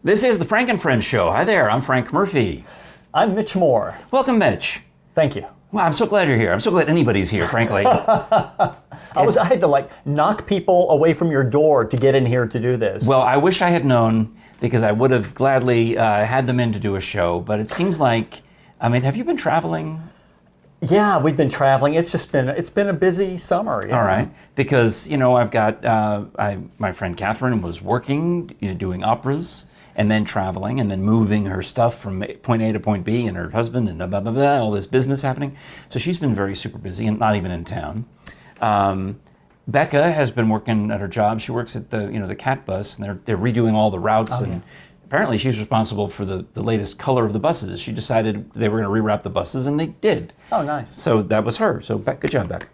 This is the Frank and Friends show. Hi there, I'm Frank Murphy. I'm Mitch Moore. Welcome, Mitch. Thank you. Wow, I'm so glad you're here. I'm so glad anybody's here, frankly. I had to knock people away from your door to get in here to do this. Well, I wish I had known, because I would have gladly had them in to do a show, but it seems like, have you been traveling? Yeah, we've been traveling. It's been a busy summer. Yeah. All right, because I've got my friend Catherine was working, doing operas, and then traveling, and then moving her stuff from point A to point B, and her husband, and blah, blah, blah, blah, all this business happening. So she's been very super busy, and not even in town. Becca has been working at her job. She works at the cat bus, and they're redoing all the routes, and apparently she's responsible for the latest color of the buses. She decided they were going to rewrap the buses, and they did. Oh, nice. So that was her. So good job, Becca.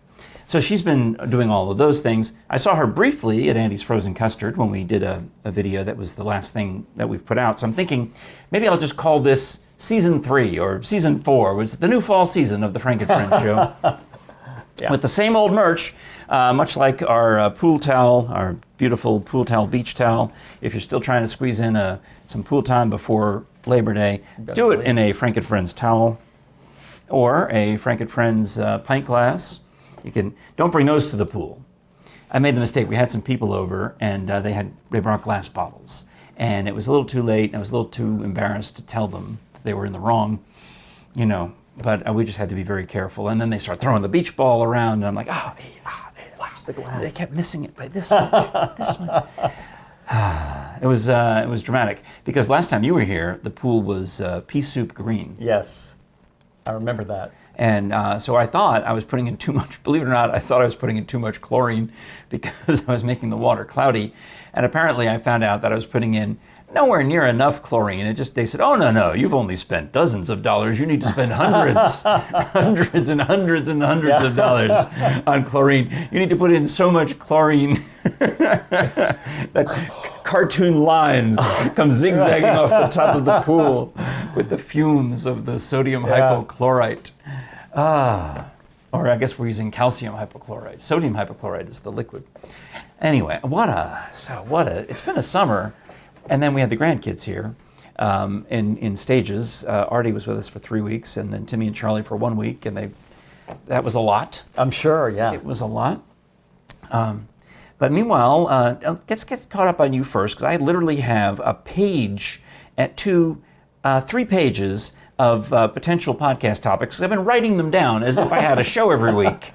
So she's been doing all of those things. I saw her briefly at Andy's Frozen Custard when we did a video that was the last thing that we've put out. So I'm thinking maybe I'll just call this Season 3 or Season 4, which is the new fall season of the Frank and Friends show. Yeah. With the same old merch, much like our pool towel, our beautiful pool towel, beach towel. If you're still trying to squeeze in some pool time before Labor Day, do it in a Frank and Friends towel or a Frank and Friends pint glass. Don't bring those to the pool. I made the mistake. We had some people over, and they brought glass bottles, and it was a little too late. And I was a little too embarrassed to tell them that they were in the wrong, But we just had to be very careful. And then they start throwing the beach ball around, and I'm like, watch the glass. They kept missing it by this much, this much. It was dramatic because last time you were here, the pool was pea soup green. Yes, I remember that. And so I thought I was putting in too much, believe it or not, I thought I was putting in too much chlorine because I was making the water cloudy. And apparently I found out that I was putting in nowhere near enough chlorine. They said, oh, no, you've only spent dozens of dollars. You need to spend hundreds, hundreds and hundreds and hundreds of dollars on chlorine. You need to put in so much chlorine that cartoon lines come zigzagging off the top of the pool with the fumes of the sodium hypochlorite. Or I guess we're using calcium hypochlorite. Sodium hypochlorite is the liquid. Anyway, it's been a summer. And then we had the grandkids here in stages. Artie was with us for 3 weeks, and then Timmy and Charlie for 1 week, and that was a lot. I'm sure, yeah. It was a lot. But meanwhile, let's get caught up on you first, because I literally have a page at 3 pages of potential podcast topics. I've been writing them down as if I had a show every week.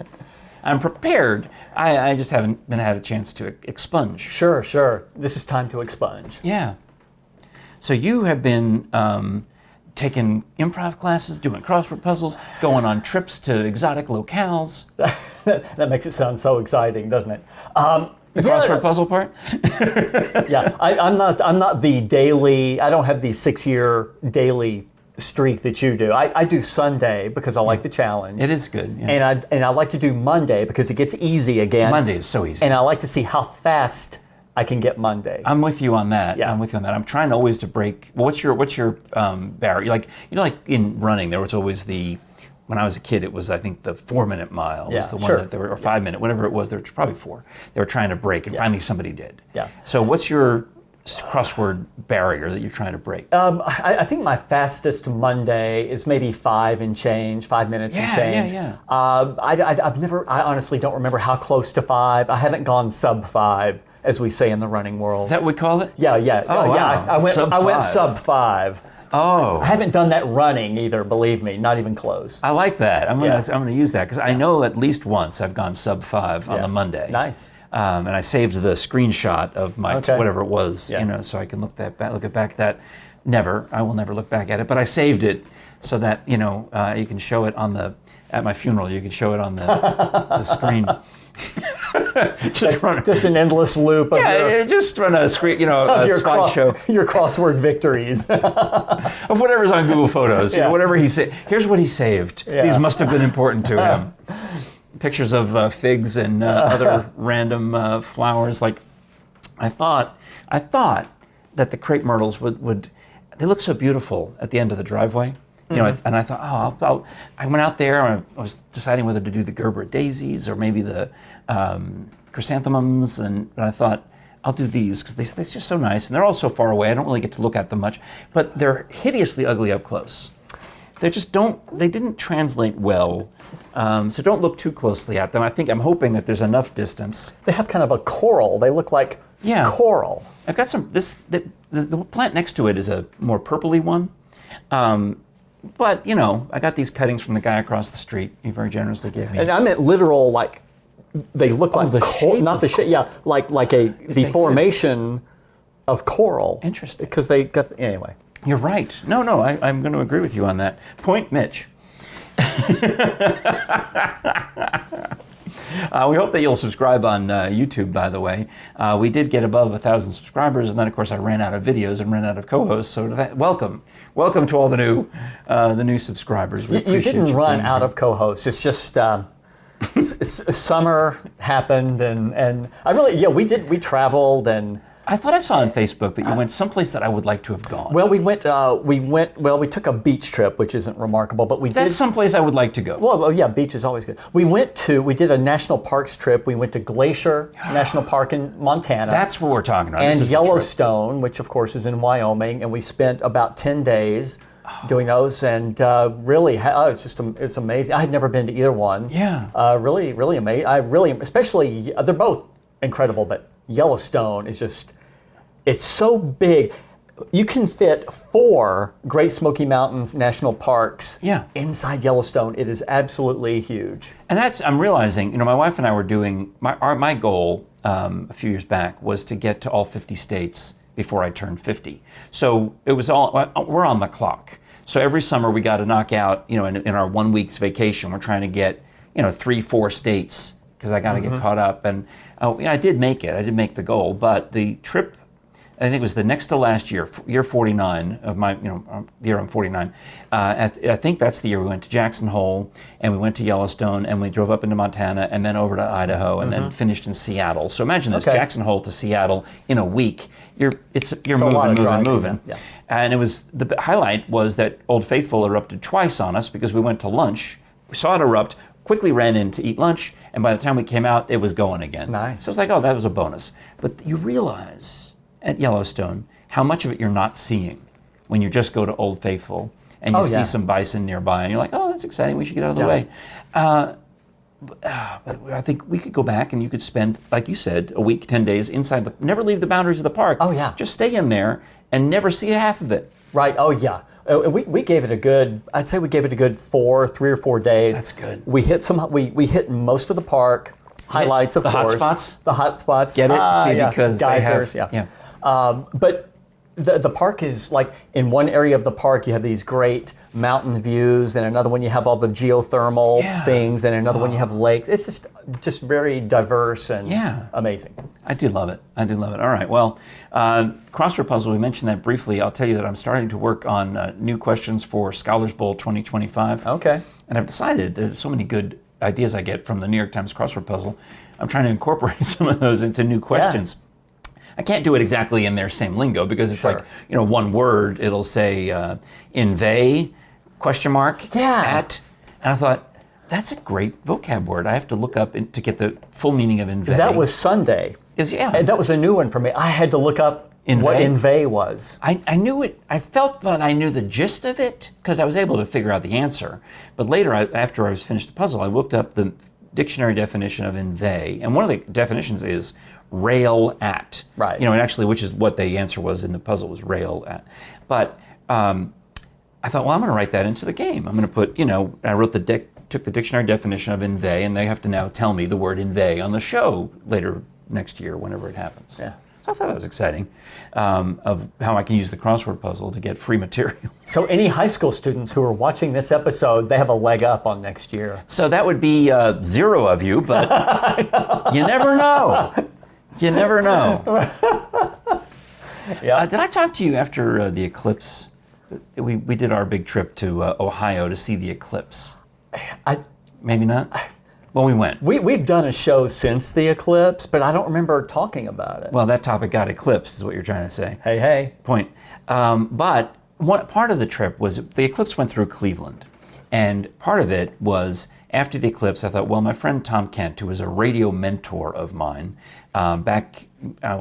I'm prepared. I just haven't had a chance to expunge. Sure. This is time to expunge. Yeah. So you have been taking improv classes, doing crossword puzzles, going on trips to exotic locales. That makes it sound so exciting, doesn't it? The crossword puzzle part? Yeah, I'm not the daily. I don't have the 6-year daily streak that you do. I do Sunday because I like the challenge. It is good. Yeah. And I like to do Monday because it gets easy again. Monday is so easy. And I like to see how fast I can get Monday. I'm with you on that. Yeah. I'm with you on that. I'm trying always to break. Well, what's your barrier? Like in running, there was always when I was a kid, it was, I think, the 4-minute mile was the one that or 5-minute, whatever it was. There was probably 4. They were trying to break, and finally somebody did. Yeah. So what's your crossword barrier that you're trying to break? I think my fastest Monday is maybe 5 minutes and change. Yeah. I honestly don't remember how close to 5. I haven't gone sub 5, as we say in the running world. Is that what we call it? Yeah. Oh, wow. I went sub 5. Oh. I haven't done that running either, believe me, not even close. I like that. I'm gonna use that because I know at least once I've gone sub 5 on the Monday. Nice. And I saved the screenshot of my whatever it was, so I can look back at that. I will never look back at it, but I saved it so that you can show it at my funeral. You can show it on the screen. just an endless loop. Just run a screen, a slideshow. Your crossword victories of whatever's on Google Photos. Whatever he saved. Here's what he saved. Yeah. These must have been important to him. Pictures of figs and other random flowers. Like, I thought that the crepe myrtles would they look so beautiful at the end of the driveway. And I thought, I went out there and I was deciding whether to do the Gerber daisies or maybe the chrysanthemums, but I thought, I'll do these because they're just so nice, and they're all so far away. I don't really get to look at them much, but they're hideously ugly up close. They didn't translate well, so don't look too closely at them. I'm hoping that there's enough distance. They have kind of a coral. They look like coral. I've got some, the plant next to it is a more purpley one. But, I got these cuttings from the guy across the street. He very generously gave me. And I meant literal, like, they look like not the shape, like the formation of coral. Interesting. Because they got, anyway. You're right. No, I'm going to agree with you on that. Point Mitch. We hope that you'll subscribe on YouTube, by the way. We did get above 1,000 subscribers, and then, of course, I ran out of videos and ran out of co-hosts. So welcome to all the new subscribers. We you didn't run out of co-hosts. It's just summer happened, and we traveled and. I thought I saw on Facebook that you went someplace that I would like to have gone. Well, we took a beach trip, which isn't remarkable, but That's someplace I would like to go. Well, yeah, beach is always good. We did a national parks trip. We went to Glacier National Park in Montana. That's what we're talking about. And Yellowstone, which of course is in Wyoming, and we spent about 10 days doing those, and really, it's amazing. I had never been to either one. Yeah. Really, really amazing. Especially, they're both incredible, but Yellowstone is just, it's so big. You can fit 4 Great Smoky Mountains national parks inside Yellowstone. It is absolutely huge. And I'm realizing, my wife and I were doing, my goal a few years back was to get to all 50 states before I turned 50. So it was we're on the clock. So every summer we got to knock out, in our 1 week's vacation, we're trying to get, 3-4 states, because I got to get caught up. And I did make it. I did make the goal. But the trip, I think it was the next to last year, year 49 of my, the year I'm 49. I think that's the year we went to Jackson Hole, and we went to Yellowstone, and we drove up into Montana, and then over to Idaho, and then finished in Seattle. So imagine this, Jackson Hole to Seattle in a week. You're moving. Yeah. And the highlight was that Old Faithful erupted twice on us because we went to lunch. We saw it erupt, quickly ran in to eat lunch, and by the time we came out, it was going again. Nice. So it's like, that was a bonus. But you realize at Yellowstone how much of it you're not seeing when you just go to Old Faithful and you see some bison nearby, and you're like, that's exciting, we should get out of the way. But I think we could go back and you could spend, like you said, a week, 10 days inside never leave the boundaries of the park. Oh, yeah. Just stay in there and never see half of it. Right, we gave it a good, I'd say we gave it a good 3 or 4 days. That's good. We hit we hit most of the park, highlights of course. The hot spots? The hot spots. Get it? Because geysers, they have, but the park is like, in one area of the park you have these great mountain views, and another one you have all the geothermal things, and another one you have lakes. It's just very diverse and amazing. I do love it. All right, well, crossword puzzle, we mentioned that briefly. I'll tell you that I'm starting to work on new questions for Scholars Bowl 2025. Okay. And I've decided there's so many good ideas I get from the New York Times crossword puzzle. I'm trying to incorporate some of those into new questions. Yeah. I can't do it exactly in their same lingo because it's like, one word, it'll say inveigh, ? At. And I thought, that's a great vocab word. I have to look up to get the full meaning of inveigh. That was Sunday. And that was a new one for me. I had to look up what inveigh was. I knew it. I felt that I knew the gist of it because I was able to figure out the answer. But later, after I was finished the puzzle, I looked up the dictionary definition of inveigh. And one of the definitions is rail at. Right. And actually, which is what the answer was in the puzzle, was rail at. But I thought, well, I'm going to write that into the game. I'm going to put, I wrote took the dictionary definition of inveigh, and they have to now tell me the word inveigh on the show later next year, whenever it happens. Yeah. So I thought that was exciting, of how I can use the crossword puzzle to get free material. So any high school students who are watching this episode, they have a leg up on next year. So that would be 0 of you, but you never know. You never know. Yeah. Did I talk to you after the eclipse? We did our big trip to Ohio to see the eclipse. Maybe not? Well, we went. We've done a show since the eclipse, but I don't remember talking about it. Well, that topic got eclipsed, is what you're trying to say. Hey. Point. But part of the trip was the eclipse went through Cleveland, and part of it was after the eclipse, I thought, well, my friend Tom Kent, who was a radio mentor of mine back, I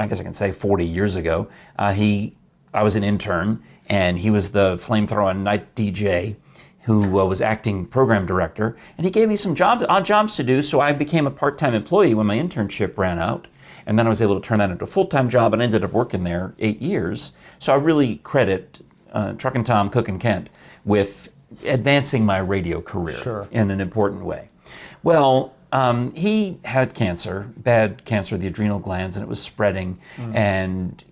guess I can say 40 years ago, I was an intern, and he was the flamethrower night DJ who was acting program director, and he gave me some odd jobs to do, so I became a part-time employee when my internship ran out, and then I was able to turn that into a full-time job, and ended up working there 8 years. So I really credit Truckin' Tom, Cookin' Kent with advancing my radio career in an important way. Well, he had cancer, bad cancer of the adrenal glands, and it was spreading, and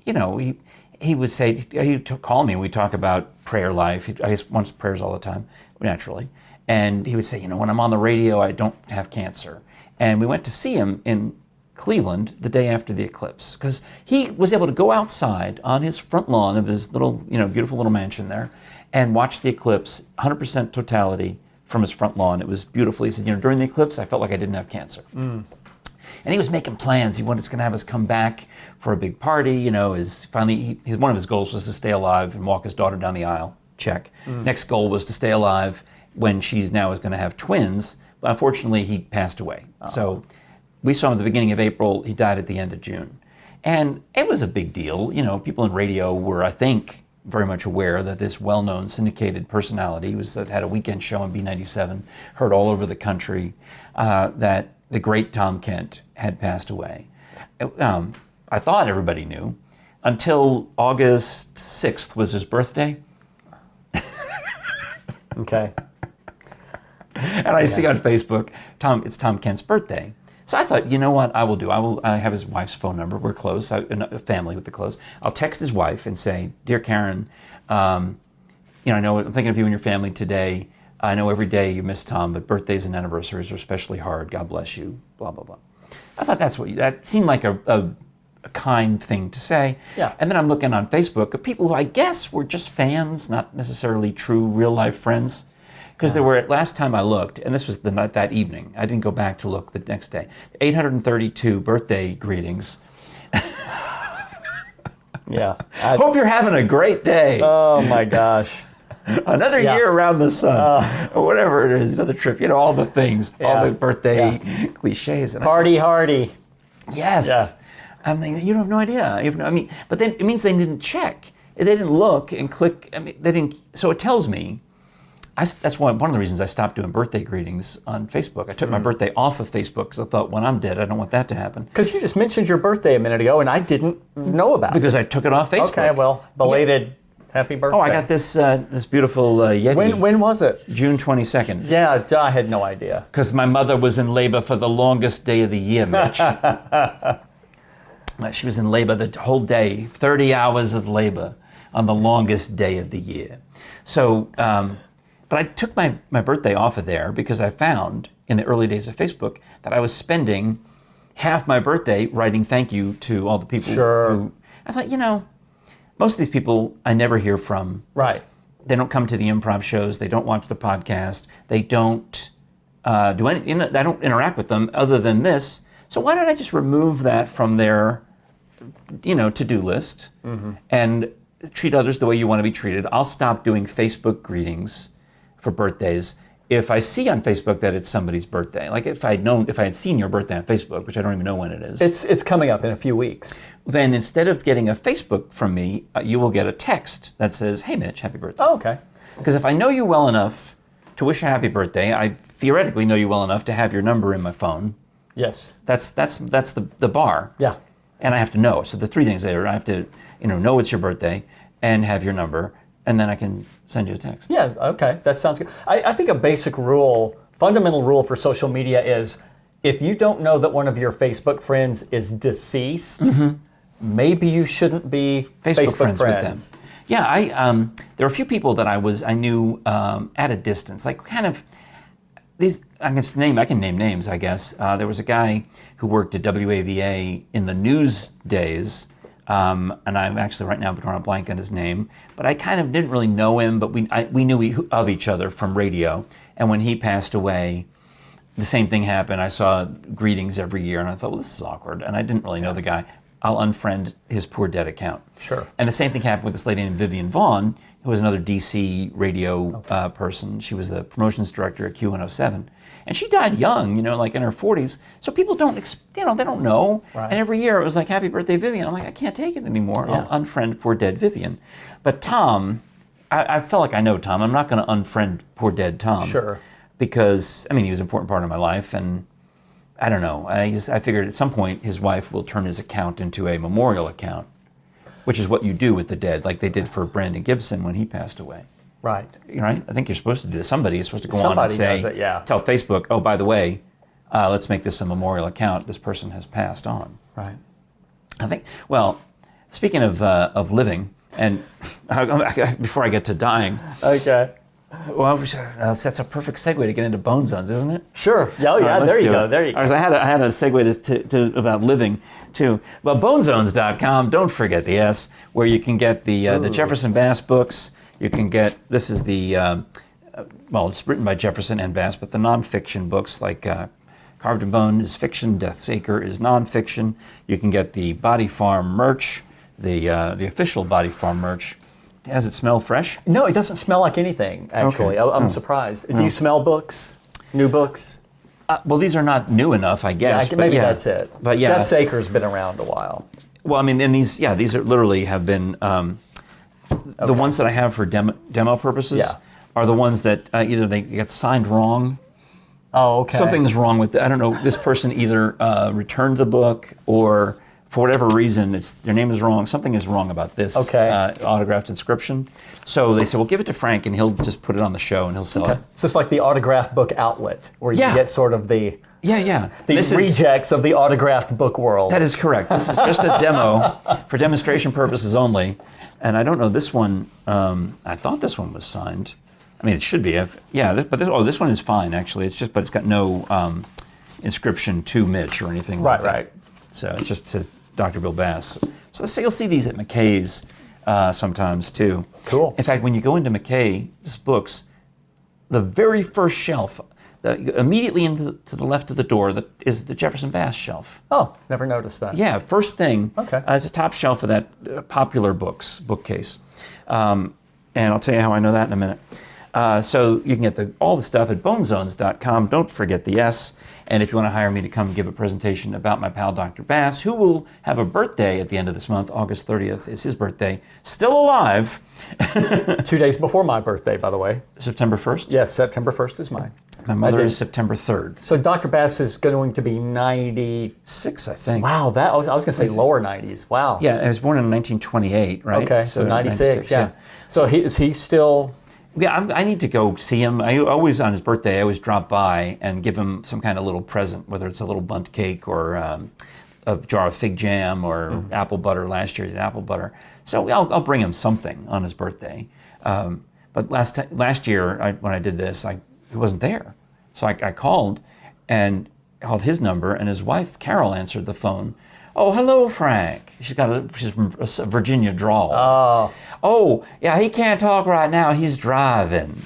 he would say, he'd call me and we'd talk about prayer life. I wants prayers all the time, naturally. And he would say, when I'm on the radio, I don't have cancer. And we went to see him in Cleveland the day after the eclipse, because he was able to go outside on his front lawn of his little, beautiful little mansion there and watch the eclipse, 100% totality from his front lawn. It was beautiful. He said, during the eclipse, I felt like I didn't have cancer. And he was making plans. He was going to have us come back for a big party. One of his goals was to stay alive and walk his daughter down the aisle. Check. Next goal was to stay alive when she's now going to have twins. But unfortunately, he passed away. So we saw him at the beginning of April. He died at the end of June. And it was a big deal. People in radio were, I think, very much aware that this well-known syndicated personality had a weekend show on B97, heard all over the country, that the great Tom Kent had passed away. I thought everybody knew until August 6th was his birthday. Okay. And I see on Facebook, it's Tom Kent's birthday. So I thought, you know what I will do? I have his wife's phone number. We're close, a family with the close. I'll text his wife and say, "Dear Karen, I know I'm thinking of you and your family today. I know every day you miss Tom, but birthdays and anniversaries are especially hard. God bless you, blah, blah, blah." I thought that seemed like a kind thing to say. Yeah. And then I'm looking on Facebook of people who I guess were just fans, not necessarily true real life friends. Because there were, last time I looked, and this was the night that evening, I didn't go back to look the next day, 832 birthday greetings. Yeah. Hope you're having a great day. Oh my gosh. Another year around the sun, or whatever it is, another trip, all the things, all the birthday cliches. And Party hardy. yes. Yeah. I mean, you have no idea. But then it means they didn't check. They didn't look and click. They didn't. So it tells me, that's one of the reasons I stopped doing birthday greetings on Facebook. I took my birthday off of Facebook because I thought, when I'm dead, I don't want that to happen. Because you just mentioned your birthday a minute ago, and I didn't know about it. Because I took it off Facebook. Okay, well, belated happy birthday. Oh, I got this beautiful Yeti. When was it? June 22nd. Yeah, I had no idea. Because my mother was in labor for the longest day of the year, Mitch. She was in labor the whole day, 30 hours of labor on the longest day of the year. So, but I took my birthday off of there because I found in the early days of Facebook that I was spending half my birthday writing thank you to all the people who, I thought, most of these people I never hear from. Right. They don't come to the improv shows. They don't watch the podcast. They don't do anything. I don't interact with them other than this. So why don't I just remove that from their, to-do list and treat others the way you want to be treated? I'll stop doing Facebook greetings for birthdays if I see on Facebook that it's somebody's birthday. Like if I had seen your birthday on Facebook, which I don't even know when it is. It's coming up in a few weeks. Then instead of getting a Facebook from me, you will get a text that says, "Hey Mitch, happy birthday." Oh, okay. Because if I know you well enough to wish a happy birthday, I theoretically know you well enough to have your number in my phone. Yes. That's the bar. Yeah. And I have to know. So the three things there, I have to know it's your birthday and have your number, and then I can send you a text. Yeah, okay, that sounds good. I think a basic rule, fundamental rule for social media is if you don't know that one of your Facebook friends is deceased, maybe you shouldn't be Facebook friends with them. Yeah, there are a few people that I knew at a distance, like kind of these. I can name names, I guess. There was a guy who worked at WAVA in the news days. And I'm actually right now drawing a blank on his name, but I kind of didn't really know him, but we knew of each other from radio. And when he passed away, the same thing happened. I saw greetings every year, and I thought, well, this is awkward. And I didn't really know the guy. I'll unfriend his Poor Dead account. Sure. And the same thing happened with this lady named Vivian Vaughn, who was another DC radio person. She was the promotions director at Q107. And she died young, like in her 40s. So people don't, they don't know. Right. And every year it was like, happy birthday, Vivian. I'm like, I can't take it anymore. Yeah. I'll unfriend Poor Dead Vivian. But Tom, I felt like I know Tom. I'm not going to unfriend Poor Dead Tom. Sure. Because, he was an important part of my life. And I don't know. I figured at some point his wife will turn his account into a memorial account, which is what you do with the dead, like they did for Brandon Gibson when he passed away. Right. Right? I think you're supposed to do this. Somebody is supposed to go on Somebody and say, does it, yeah. tell Facebook, oh, by the way, let's make this a memorial account. This person has passed on. Right. I think, well, speaking of living, and before I get to dying, Okay. well, that's a perfect segue to get into Bone Zones, isn't it? Sure. Yeah, Let's there you do go. it. There you go. I had a segue to about living too. Well, bonezones.com, don't forget the S, where you can get the Jefferson Bass books. You can get, this is the, it's written by Jefferson and Bass, but the nonfiction books like Carved in Bone is fiction, Death's Acre is nonfiction. You can get the Body Farm merch, the official Body Farm merch. Does it smell fresh? No, it doesn't smell like anything, actually. Okay. I'm surprised. Do you smell books? New books? Well, these are not new enough, I guess. Maybe that's it. But yeah. Death's Acre's been around a while. Well, and these are literally have been, the ones that I have for demo purposes are the ones that either they get signed wrong. Oh, okay. Something's wrong with I don't know, this person either returned the book or for whatever reason, their name is wrong. Something is wrong about this autographed inscription. So they said, well, give it to Frank, and he'll just put it on the show, and he'll sell it. So it's like the autographed book outlet, where you get sort of the rejects of the autographed book world. That is correct. This is just a demo for demonstration purposes only. And I don't know, this one, I thought this one was signed. It should be. But this one is fine, actually. But it's got no inscription to Mitch or anything like that. Right. So it just says Dr. Bill Bass. So you'll see these at McKay's sometimes too. Cool. In fact, when you go into McKay's books, the very first shelf, immediately to the left of the door, is the Jefferson Bass shelf. Oh, never noticed that. Yeah, first thing. Okay. It's a top shelf of that popular bookcase. And I'll tell you how I know that in a minute. So you can get all the stuff at bonezones.com. Don't forget the S. And if you want to hire me to come give a presentation about my pal Dr. Bass, who will have a birthday at the end of this month, August 30th is his birthday, still alive. 2 days before my birthday, by the way. September 1st? Yes, September 1st is mine. My mother is September 3rd. So Dr. Bass is going to be 96, I think. Wow, I was going to say lower 90s. Wow. Yeah, I was born in 1928, right? Okay, so 96, yeah. So is he still... Yeah, I need to go see him. I always, on his birthday, I always drop by and give him some kind of little present, whether it's a little bundt cake or a jar of fig jam or apple butter. Last year he did apple butter. So I'll bring him something on his birthday. But last year, when I did this, he wasn't there. So I called his number, and his wife, Carol, answered the phone. Oh, hello, Frank. She's from a Virginia drawl. Oh, yeah, he can't talk right now. He's driving.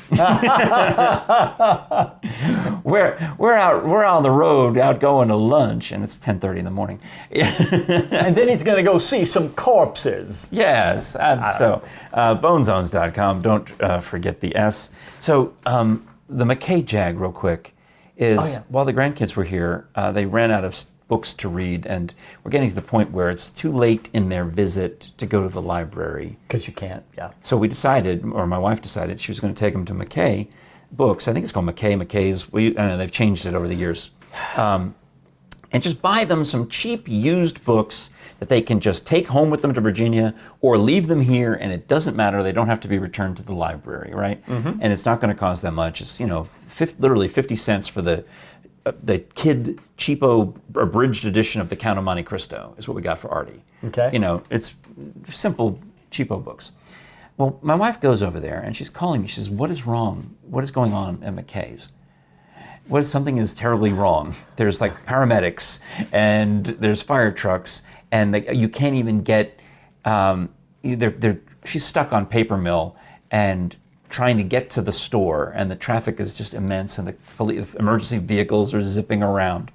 we're out on the road, out going to lunch, and it's 10:30 in the morning. And then he's going to go see some corpses. Yes, bonezones.com. Don't forget the S. So the McKay Jag, real quick, is while the grandkids were here, they ran out of books to read, and we're getting to the point where it's too late in their visit to go to the library. Because you can't, yeah. So we decided, or my wife decided, she was going to take them to McKay Books. I think it's called McKay's. I don't know, they've changed it over the years. And just buy them some cheap used books that they can just take home with them to Virginia or leave them here, and it doesn't matter. They don't have to be returned to the library, right? And it's not going to cost that much. It's, literally 50 cents for the kid cheapo abridged edition of The Count of Monte Cristo is what we got for Artie. Okay. It's simple cheapo books. Well, my wife goes over there and she's calling me. She says, "What is wrong? What is going on at McKay's? Something is terribly wrong. There's like paramedics and there's fire trucks and you can't even get. She's stuck on Paper Mill and trying to get to the store, and the traffic is just immense, and the emergency vehicles are zipping around."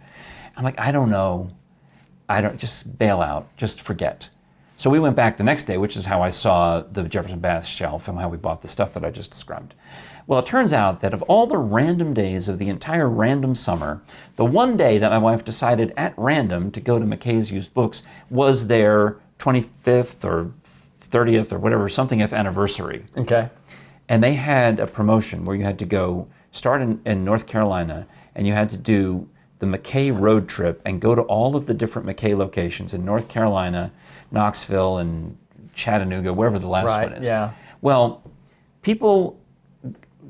I'm like, I don't know. I don't, just bail out, just forget. So we went back the next day, which is how I saw the Jefferson Bath shelf and how we bought the stuff that I just described. Well, it turns out that of all the random days of the entire random summer, the one day that my wife decided at random to go to McKay's Used Books was their 25th or 30th or whatever, something if anniversary. Okay. And they had a promotion where you had to go, start in North Carolina, and you had to do the McKay road trip and go to all of the different McKay locations in North Carolina, Knoxville, and Chattanooga, wherever the last one is. Yeah. Well, people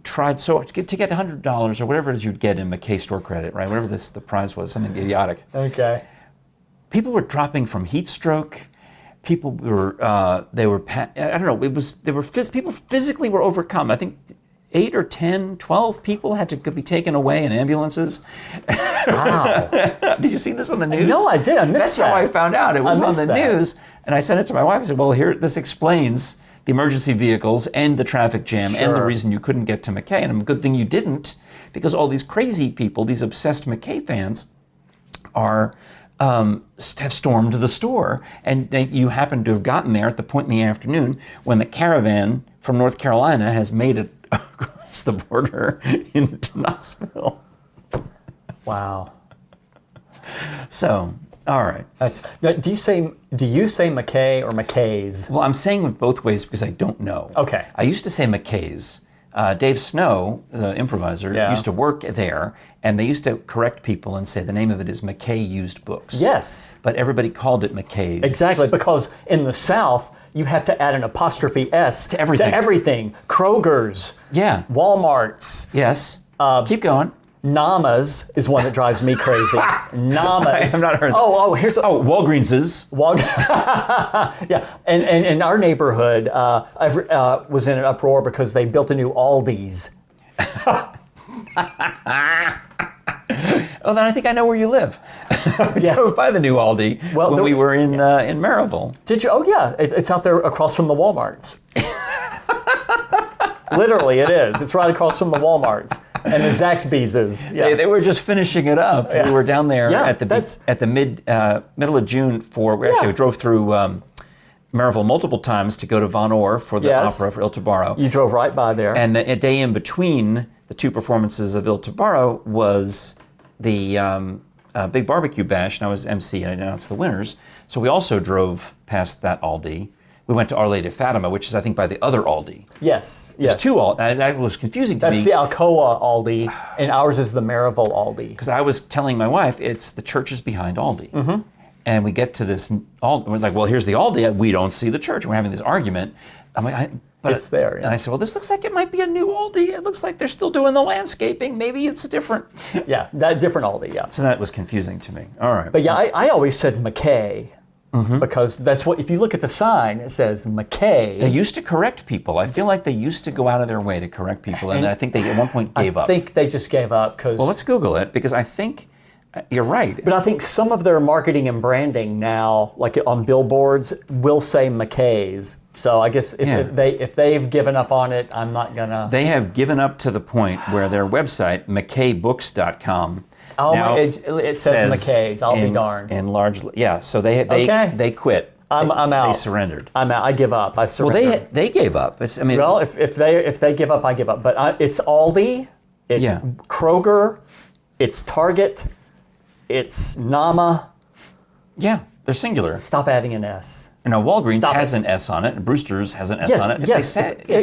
tried to get $100 or whatever it is you'd get in McKay store credit, right? Whatever the prize was, something idiotic. Okay. People were dropping from heat stroke. People were, I don't know, people physically were overcome. I think 8 or 10, 12 people had to be taken away in ambulances. Wow. Did you see this on the news? No, I did. I missed That's that. how I found out. It was on the that. news. And I sent it to my wife. I said, well, here, this explains the emergency vehicles and the traffic jam and the Sure. reason you couldn't get to McKay. And a good thing you didn't, because all these crazy people, these obsessed McKay fans, have stormed the store. And you happen to have gotten there at the point in the afternoon when the caravan from North Carolina has made it across the border into Knoxville. Wow. So, all right. Do you say McKay or McKay's? Well, I'm saying it both ways because I don't know. Okay. I used to say McKay's. Dave Snow, the improviser, Yeah. used to work there, and they used to correct people and say the name of it is McKay Used Books. Yes. But everybody called it McKay's. Exactly, because in the South, you have to add an apostrophe S To everything. Kroger's, Yeah. Walmart's, Yes. Keep going. Namas is one that drives me crazy. Namas. I have not heard that. Here's Walgreens's. yeah, and in our neighborhood, I was in an uproar because they built a new Aldi's. Oh, then I think I know where you live. Yeah. Drove by the new Aldi when we were in Maryville. Did you? Oh yeah, it's out there across from the Walmarts. Literally, it is. It's right across from the Walmarts and the Zaxby's. Yeah. They were just finishing it up. Yeah. We were down there Yeah, at the middle of June we actually drove through Maryville multiple times to go to Von Orr for the opera for Il Tobaro. You drove right by there. And a day in between the two performances of Il Tobaro was the Big Barbecue Bash, and I was MC and I announced the winners. So we also drove past that Aldi. We went to Our Lady of Fatima, which is, I think, by the other Aldi. Yes. There's two Aldi. And that was confusing to me. That's the Alcoa Aldi, and ours is the Maryville Aldi. Because I was telling my wife, it's the church is behind Aldi. Mm-hmm. And we get to this Aldi, we're like, well, here's the Aldi. We don't see the church. We're having this argument. I'm like, but it's there. Yeah. And I said, well, this looks like it might be a new Aldi. It looks like they're still doing the landscaping. Maybe it's a different. Yeah, that different Aldi. Yeah. So that was confusing to me. All right. But yeah, I always said McKay. Mm-hmm. Because that's what, if you look at the sign, it says McKay. They used to correct people. I feel like they used to go out of their way to correct people. And I think they at one point gave up. I think they just gave up because. Well, let's Google it because I think you're right. But I think some of their marketing and branding now, like on billboards, will say McKay's. So I guess if they've given up on it, I'm not gonna. They have given up to the point where their website, McKayBooks.com, Oh, now it says McKay's. I'll be darned. And largely, yeah. So they quit. I'm out. They surrendered. I'm out. I give up. I surrender. Well, they gave up. It's, I mean, well, if they give up, I give up. But it's Aldi, it's Kroger, it's Target, it's Nama. Yeah, they're singular. Stop adding an S. Now, Walgreens has an S on it, and Brewster's has an S on it. Yes.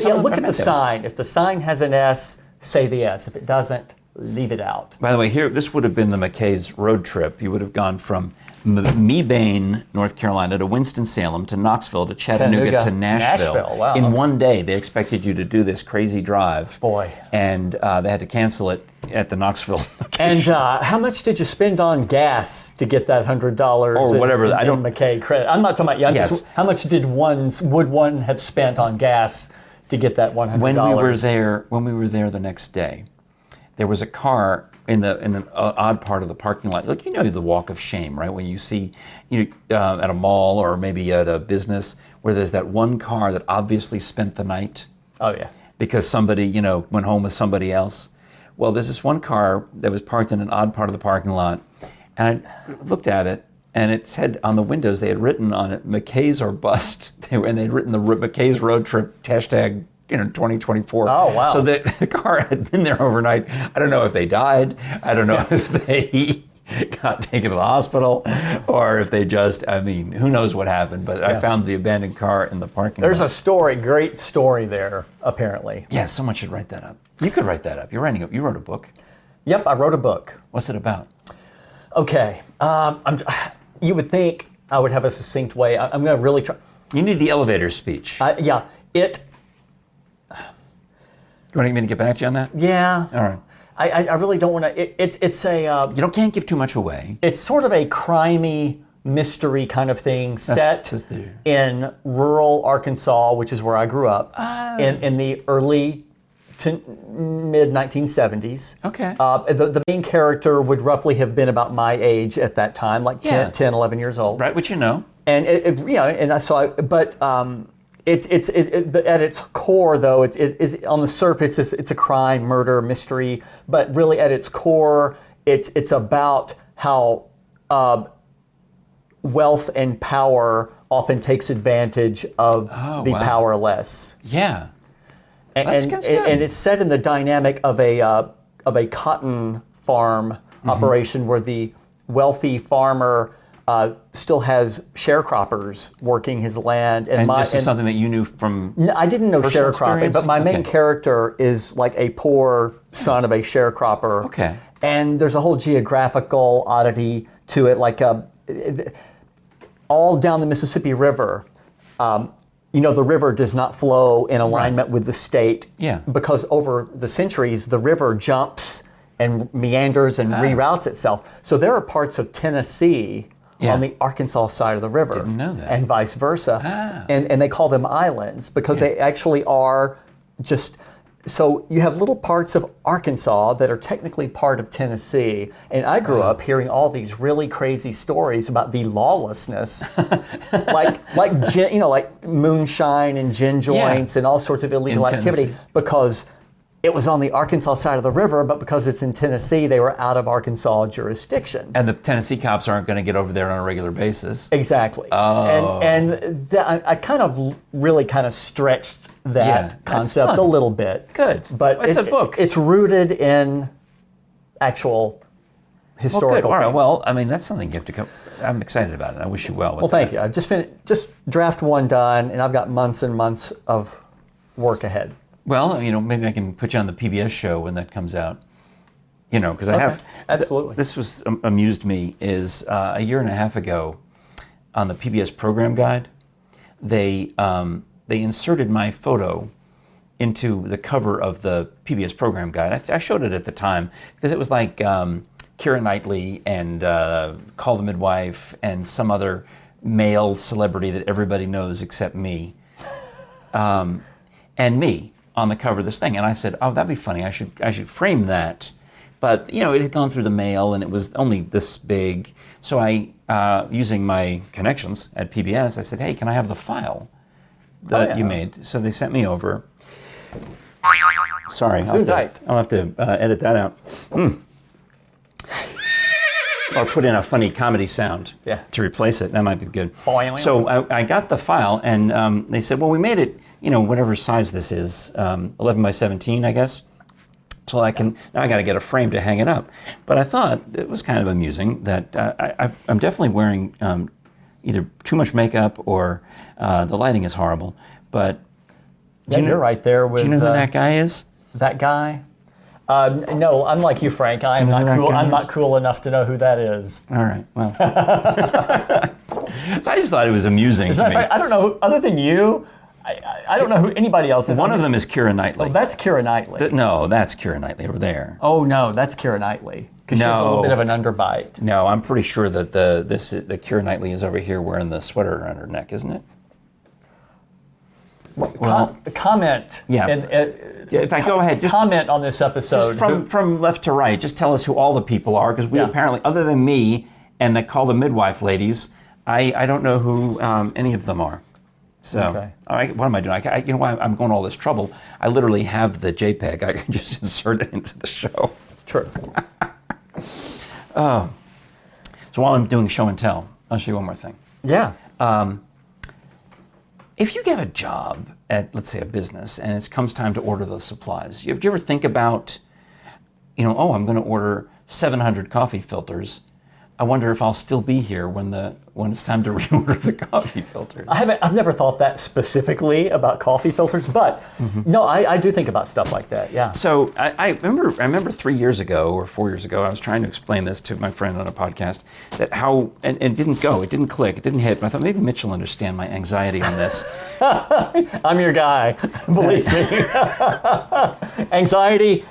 Look at the sign. If the sign has an S, say the S. If it doesn't, leave it out. By the way, this would have been the McKay's road trip. You would have gone from Mebane, North Carolina, to Winston-Salem, to Knoxville, to Chattanooga, to Nashville. Wow. In one day, they expected you to do this crazy drive. Boy. And they had to cancel it at the Knoxville And location. how much did you spend on gas to get that $100 or whatever? I don't McKay credit. I'm not talking about how much would one have spent on gas to get that $100? When we were there the next day, there was a car in an odd part of the parking lot. Like, the walk of shame, right? When you see at a mall or maybe at a business where there's that one car that obviously spent the night. Oh yeah. Because somebody went home with somebody else. Well, there's this one car that was parked in an odd part of the parking lot, and I looked at it and it said on the windows they had written on it McKay's or bust. And they'd written the McKay's road trip hashtag 2024. Oh, wow. So the car had been there overnight. I don't know if they died. I don't know if they got taken to the hospital or if they just, who knows what happened. But I found the abandoned car in the parking lot. There's a story, great story there, apparently. Yeah, someone should write that up. You could write that up. You wrote a book. Yep, I wrote a book. What's it about? Okay. You would think I would have a succinct way. I'm going to really try. You need the elevator speech. You want me to get back to you on that? Yeah. All right. I really don't want to. It's a. Can't give too much away. It's sort of a crimey mystery kind of thing set in rural Arkansas, which is where I grew up, in the early to mid 1970s. Okay. The main character would roughly have been about my age at that time, like 10, 11 years old. Right, which you know. And and I saw it, but it's at its core though, it is on the surface it's a crime, murder, mystery, but really at its core it's about how wealth and power often takes advantage of the powerless. Yeah. And it's set in the dynamic of a cotton farm operation where the wealthy farmer still has sharecroppers working his land. And this is something that you knew from I didn't know sharecropping, but my main Okay. character is like a poor son of a sharecropper. Okay. And there's a whole geographical oddity to it, like all down the Mississippi River. The river does not flow in alignment with the state because over the centuries, the river jumps and meanders and reroutes itself. So there are parts of Tennessee on the Arkansas side of the river. Didn't know that. And vice versa. And they call them islands because they actually are just... So you have little parts of Arkansas that are technically part of Tennessee, and I grew up hearing all these really crazy stories about the lawlessness, like moonshine and gin joints and all sorts of illegal activity, because it was on the Arkansas side of the river, but because it's in Tennessee, they were out of Arkansas jurisdiction. And the Tennessee cops aren't going to get over there on a regular basis. Exactly. Oh. And I kind of really stretched that concept a little bit. Good. But it's a book. It's rooted in actual historical. All right. things. Well, that's something you have to come. I'm excited about it. I wish you well. Well, thank you. I've just finished, just draft one done, and I've got months and months of work ahead. Well, maybe I can put you on the PBS show when that comes out. Because I have absolutely. This was amused me is a year and a half ago on the PBS program guide, they inserted my photo into the cover of the PBS program guide. I showed it at the time because it was like Keira Knightley and Call the Midwife and some other male celebrity that everybody knows except me, and me on the cover of this thing. And I said, oh, that'd be funny. I should frame that. But it had gone through the mail and it was only this big. So I, using my connections at PBS, I said, hey, can I have the file that you made? So they sent me over. Sorry, I'll have to edit that out. Or put in a funny comedy sound to replace it. That might be good. So I got the file and they said, well, we made it, whatever size this is, 11 by 17, I guess. So now I got to get a frame to hang it up. But I thought it was kind of amusing that I'm definitely wearing either too much makeup or the lighting is horrible. But you're right there with. Do you know who that guy is? That guy? No, unlike you, Frank, I'm not cool. I'm not cool enough to know who that is. All right. Well, so I just thought it was amusing to me. I don't know. Other than you, I don't know who anybody else is. One of them is Keira Knightley. Oh, that's Keira Knightley. No, that's Keira Knightley over there. Oh no, that's Keira Knightley. Because she has a little bit of an underbite. No, I'm pretty sure that the Keira Knightley is over here wearing the sweater around her neck, isn't it? Well, comment. Yeah. In fact, go ahead. Just comment on this episode. Just from left to right, just tell us who all the people are, because we apparently, other than me and the Call the Midwife ladies, I don't know who any of them are. So, all right, what am I doing? You know why I'm going all this trouble? I literally have the JPEG. I can just insert it into the show. True. So while I'm doing show and tell, I'll show you one more thing. Yeah. If you get a job at, let's say, a business, and it comes time to order those supplies, do you ever think about, I'm going to order 700 coffee filters. I wonder if I'll still be here when it's time to reorder the coffee filters. I've never thought that specifically about coffee filters, but no, I do think about stuff like that. Yeah. So I remember 3 years ago or 4 years ago, I was trying to explain this to my friend on a podcast, that and it didn't go, it didn't click, it didn't hit. But I thought maybe Mitch will understand my anxiety on this. I'm your guy, believe me. Anxiety,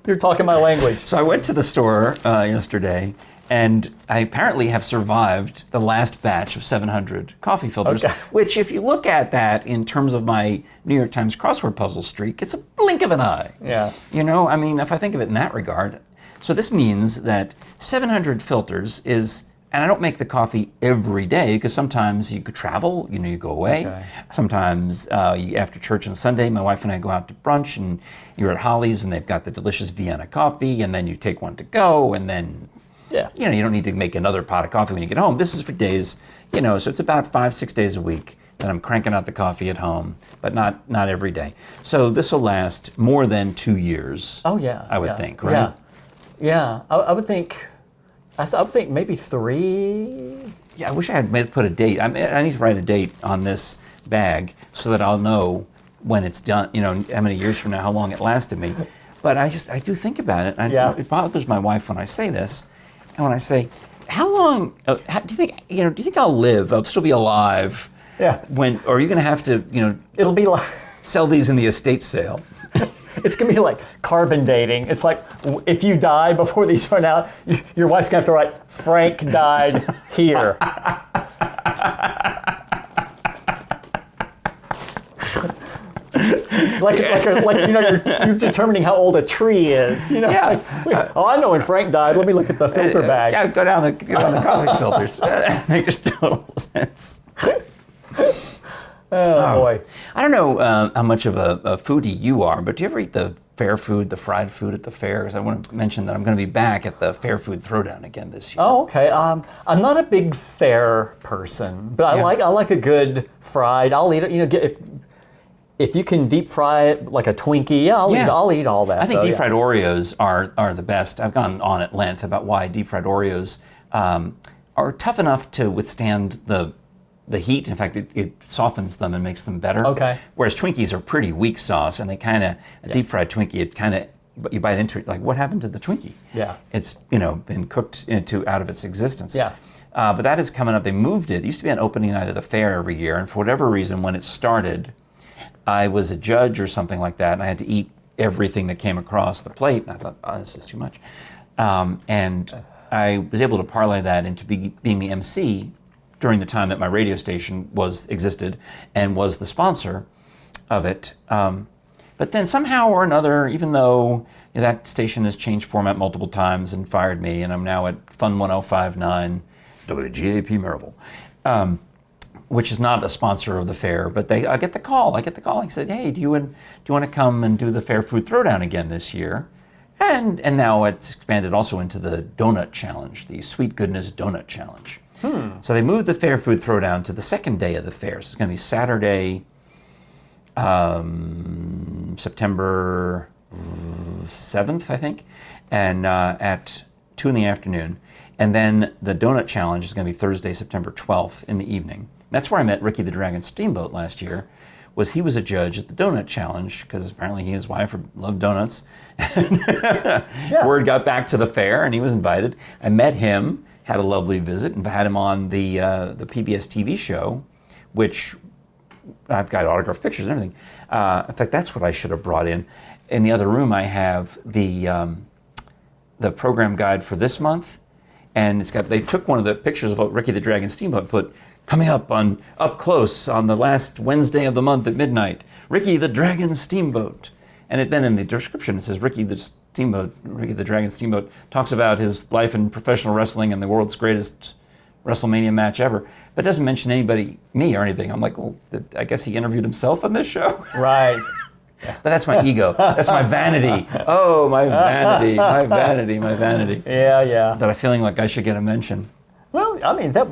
you're talking my language. So I went to the store yesterday, and I apparently have survived the last batch of 700 coffee filters, which, if you look at that in terms of my New York Times crossword puzzle streak, it's a blink of an eye. Yeah. If I think of it in that regard. So this means that 700 filters is, and I don't make the coffee every day, because sometimes you could travel, you go away. Okay. Sometimes after church on Sunday, my wife and I go out to brunch, and you're at Holly's, and they've got the delicious Vienna coffee, and then you take one to go, and then you don't need to make another pot of coffee when you get home. This is for days, so it's about 5-6 days a week that I'm cranking out the coffee at home, but not every day. So this will last more than 2 years. Oh yeah. I would think, right? Yeah. I would think. I would think maybe 3. Yeah, I wish I had put a date. I need to write a date on this bag so that I'll know when it's done. How many years from now, how long it lasted me. But I do think about it. It bothers my wife when I say this. And when I say, how long do you think I'll live? I'll still be alive. Yeah. Or are you going to have to, It'll be like sell these in the estate sale? It's going to be like carbon dating. It's like, if you die before these run out, your wife's going to have to write, Frank died here. You're determining how old a tree is. Yeah. I know when Frank died. Let me look at the filter bag. Yeah, go down the coffee filters. Makes total sense. Oh boy. I don't know how much of a foodie you are, but do you ever eat the fair food, the fried food at the fair? Because I want to mention that I'm going to be back at the Fair Food Throwdown again this year. Oh, okay. I'm not a big fair person, but I like a good fried. I'll eat it. If you can deep fry it like a Twinkie, I'll eat all that. I think deep fried Oreos are the best. I've gone on at length about why deep fried Oreos are tough enough to withstand the heat. In fact, it softens them and makes them better. Okay. Whereas Twinkies are pretty weak sauce, and they a deep fried Twinkie, you bite into it, like, what happened to the Twinkie? Yeah. It's been cooked out of its existence. Yeah. But that is coming up. They moved it. It used to be on opening night of the fair every year, and for whatever reason, when it started, I was a judge or something like that, and I had to eat everything that came across the plate, and I thought, this is too much. And I was able to parlay that into being the MC during the time that my radio station existed and was the sponsor of it. But then somehow or another, even though that station has changed format multiple times and fired me, and I'm now at Fun 105.9 WGAP Maryville, which is not a sponsor of the fair, but I get the call. He said, hey, do you want to come and do the Fair Food Throwdown again this year? And now it's expanded also into the Donut Challenge, the Sweet Goodness Donut Challenge. So they moved the Fair Food Throwdown to the second day of the fair. So it's going to be Saturday, September 7th, I think, and at 2 in the afternoon. And then the Donut Challenge is going to be Thursday, September 12th in the evening. That's where I met Ricky the Dragon Steamboat last year. He was a judge at the Donut Challenge, because apparently he and his wife loved donuts. Word got back to the fair, and he was invited. I met him, had a lovely visit, and had him on the PBS TV show, which I've got autographed pictures and everything. In fact, that's what I should have brought in. In the other room, I have the program guide for this month, and they took one of the pictures of Ricky the Dragon Steamboat, put coming up close on the last Wednesday of the month at midnight, Ricky the Dragon Steamboat. And then in the description it says Ricky the Dragon Steamboat talks about his life in professional wrestling and the world's greatest WrestleMania match ever. But it doesn't mention me or anything. I'm like, well, I guess he interviewed himself on this show. Right. But that's my ego. That's my vanity. Oh, my vanity, my vanity, my vanity. Yeah. That I'm feeling like I should get a mention. Well, I mean, that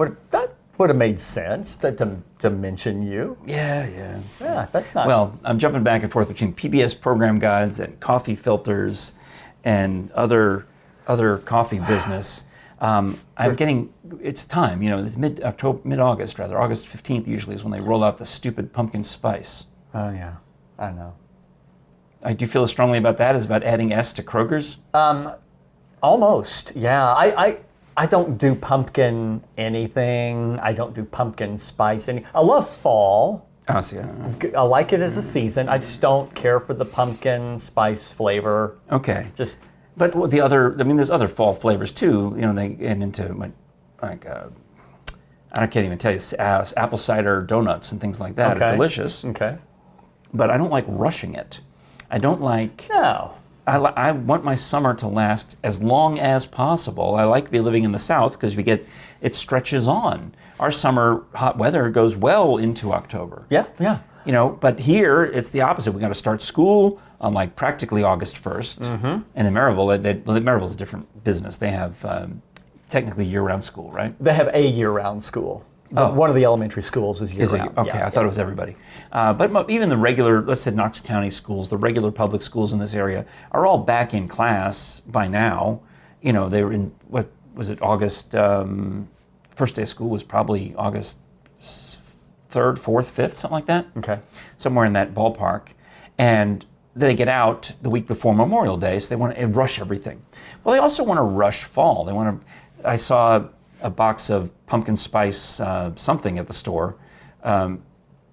would have made sense to mention you. Yeah. Yeah, that's not. Well, I'm jumping back and forth between PBS program guides and coffee filters and other coffee business. I'm getting, it's time, it's mid-August rather. August 15th usually is when they roll out the stupid pumpkin spice. Oh yeah, I know. Do you feel as strongly about that as about adding S to Kroger's? Almost, yeah. I don't do pumpkin anything. I don't do pumpkin spice I love fall. Oh, see, I like it as a season. I just don't care for the pumpkin spice flavor. okay. Just But there's other fall flavors too. They get into I can't even tell you, apple cider donuts and things like that are delicious. Okay. But I don't like rushing it. I don't like. No. I want my summer to last as long as possible. I like to be living in the South because it stretches on. Our summer hot weather goes well into October. Yeah. But here it's the opposite. We got to start school on practically August 1st. Mm-hmm. And in Maryville, Maryville's a different business. They have technically year-round school, right? They have a year-round school. One of the elementary schools is year-round. Okay, I thought it was everybody. But even the regular, let's say Knox County schools, the regular public schools in this area are all back in class by now. They were in, what was it, August, first day of school was probably August 3rd, 4th, 5th, something like that. Okay. Somewhere in that ballpark. And they get out the week before Memorial Day, so they want to rush everything. Well, they also want to rush fall. I saw a box of pumpkin spice something at the store. I'm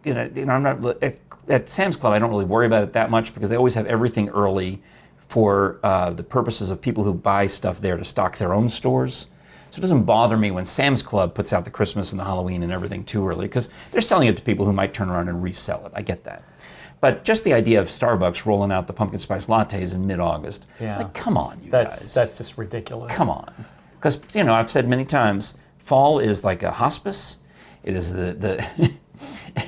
not at Sam's Club. I don't really worry about it that much because they always have everything early for the purposes of people who buy stuff there to stock their own stores. So it doesn't bother me when Sam's Club puts out the Christmas and the Halloween and everything too early because they're selling it to people who might turn around and resell it. I get that. But just the idea of Starbucks rolling out the pumpkin spice lattes in mid-August, come on, you guys. That's just ridiculous. Come on. Because, I've said many times, fall is like a hospice. It is it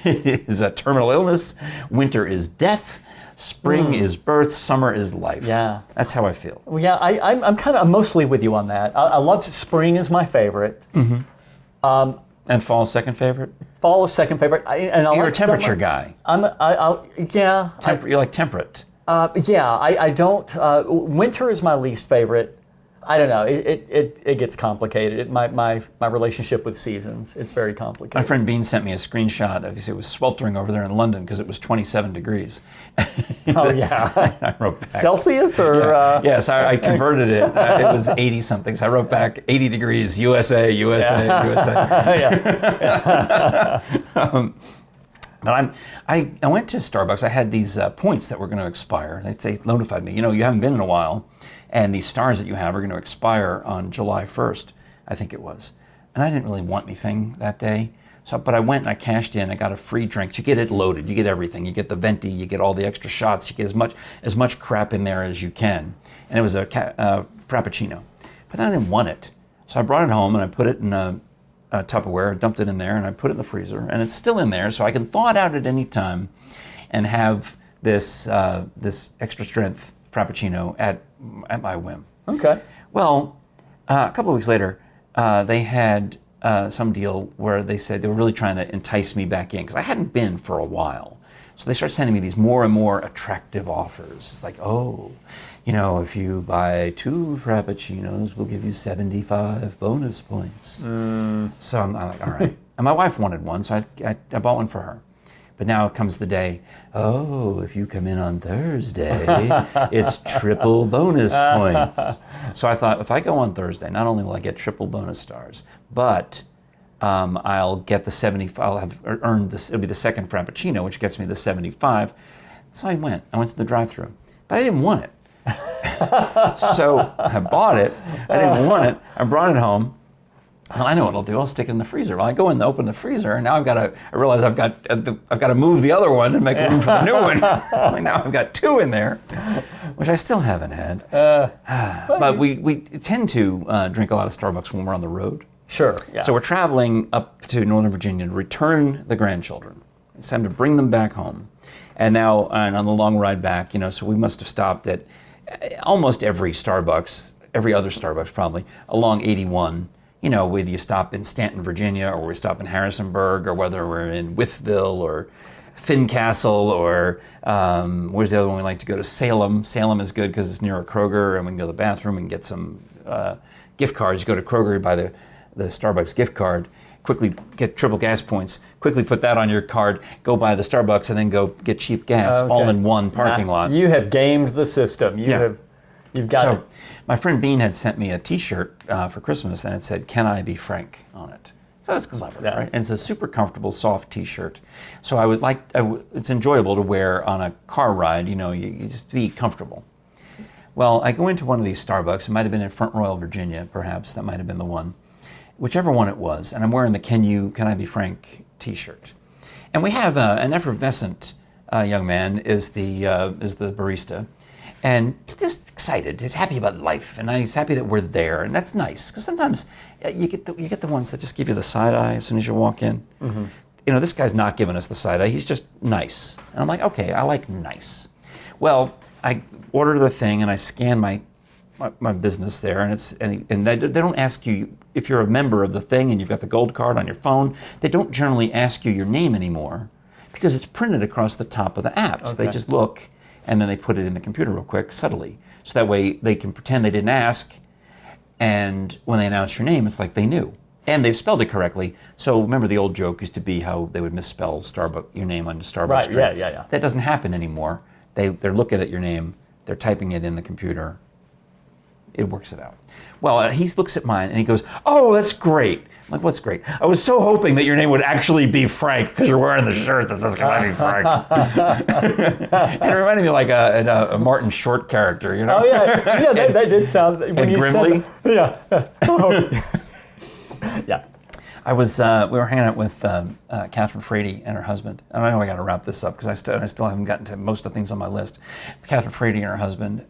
is a terminal illness. Winter is death. Spring is birth. Summer is life. Yeah. That's how I feel. Well, yeah, I'm mostly with you on that. I love spring is my favorite. Mm-hmm. And fall is second favorite? Fall is second favorite. You're a temperature guy. Yeah. You're like temperate. I don't. Winter is my least favorite. I don't know. It gets complicated. My relationship with seasons, it's very complicated. My friend Bean sent me a screenshot of it was sweltering over there in London because it was 27 degrees. Oh yeah. I wrote back. Celsius or? Yes, I converted it. It was 80 something. So I wrote back 80 degrees USA. Yeah. But I went to Starbucks. I had these points that were going to expire. They notified me, you haven't been in a while, and these stars that you have are going to expire on July 1st, I think it was. And I didn't really want anything that day. But I went and I cashed in. I got a free drink. You get it loaded. You get everything. You get the venti. You get all the extra shots. You get as much crap in there as you can. And it was a Frappuccino. But then I didn't want it. So I brought it home and I put it in a Tupperware, dumped it in there, and I put it in the freezer, and it's still in there, so I can thaw it out at any time and have this extra strength Frappuccino at my whim. Okay. Well, a couple of weeks later, they had some deal where they said they were really trying to entice me back in because I hadn't been for a while. So they start sending me these more and more attractive offers. It's like, if you buy 2 Frappuccinos, we'll give you 75 bonus points. So I'm like, all right. And my wife wanted one, so I bought one for her. But now comes the day, if you come in on Thursday, it's triple bonus points. So I thought, if I go on Thursday, not only will I get triple bonus stars, but I'll get the 75, I'll have earned this, it'll be the second Frappuccino, which gets me the 75. So I went to the drive-thru, but I didn't want it. So I bought it, I didn't want it, I brought it home. Well, I know what I'll do, I'll stick it in the freezer. Well, I go in and open the freezer, and now I realize I've got to move the other one and make room for the new one. Like now I've got 2 in there, which I still haven't had. But we tend to drink a lot of Starbucks when we're on the road. Sure. Yeah. So we're traveling up to Northern Virginia to return the grandchildren. It's time to bring them back home. And now, and on the long ride back, so we must have stopped at almost every Starbucks, every other Starbucks probably, along 81, whether you stop in Stanton, Virginia, or we stop in Harrisonburg, or whether we're in Wytheville or Fincastle, or where's the other one we like to go to? Salem. Salem is good because it's near a Kroger, and we can go to the bathroom and get some gift cards. You go to Kroger, buy the Starbucks gift card, quickly get triple gas points, quickly put that on your card, go buy the Starbucks, and then go get cheap gas, all in one parking lot. You have gamed the system. You've got it. My friend Bean had sent me a T-shirt for Christmas, and it said, "Can I be Frank?" on it. So it's clever, right? And it's a super comfortable, soft T-shirt. So it's enjoyable to wear on a car ride. You just be comfortable. Well, I go into one of these Starbucks. It might have been in Front Royal, Virginia, perhaps. That might have been the one. Whichever one it was. And I'm wearing the Can I Be Frank T-shirt. And we have an effervescent young man is the barista. And just excited. He's happy about life, and he's happy that we're there, and that's nice. Because sometimes you get the ones that just give you the side eye as soon as you walk in. Mm-hmm. This guy's not giving us the side eye. He's just nice, and I'm like, okay, I like nice. Well, I order the thing, and I scan my business there, and they don't ask you if you're a member of the thing and you've got the gold card on your phone. They don't generally ask you your name anymore because it's printed across the top of the app. So they just look. And then they put it in the computer real quick, subtly. So that way they can pretend they didn't ask, and when they announce your name, it's like they knew. And they've spelled it correctly. So remember the old joke used to be how they would misspell your name on the Starbucks Right, drink. yeah. That doesn't happen anymore. They're looking at your name, they're typing it in the computer. It works it out. Well, he looks at mine and he goes, "Oh, that's great." I'm like, "What's great?" "I was so hoping that your name would actually be Frank because you're wearing the shirt that says, 'Can I be Frank?'" And it reminded me like a Martin Short character, Oh yeah, that did sound. When you Grimly. Said yeah. Yeah. We were hanging out with Catherine Frady and her husband. And I know I got to wrap this up because I still haven't gotten to most of the things on my list. Catherine Frady and her husband.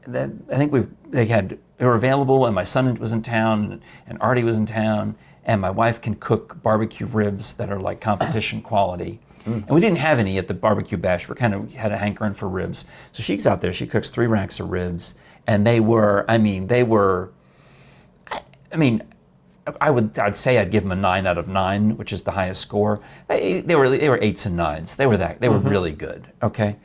I think they were available, and my son was in town, and Artie was in town, and my wife can cook barbecue ribs that are like competition quality. And we didn't have any at the barbecue bash. We kind of had a hankering for ribs. So she's out there, she cooks 3 racks of ribs, and I'd say I'd give them a 9 out of 9, which is the highest score. They were 8s and 9s. They were really good. Okay.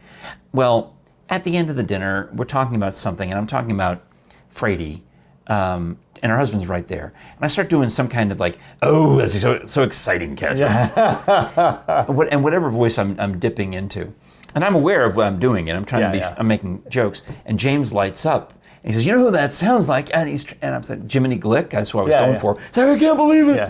Well, at the end of the dinner, we're talking about something, and I'm talking about Frady, and her husband's right there. And I start doing some kind of like, "Oh, that's so exciting, Catherine." Yeah. And whatever voice I'm dipping into. And I'm aware of what I'm doing, and I'm trying to be, I'm making jokes. And James lights up, and he says, "You know who that sounds like?" And I'm like, "Jiminy Glick." That's what I was going for. He's like, "I can't believe it."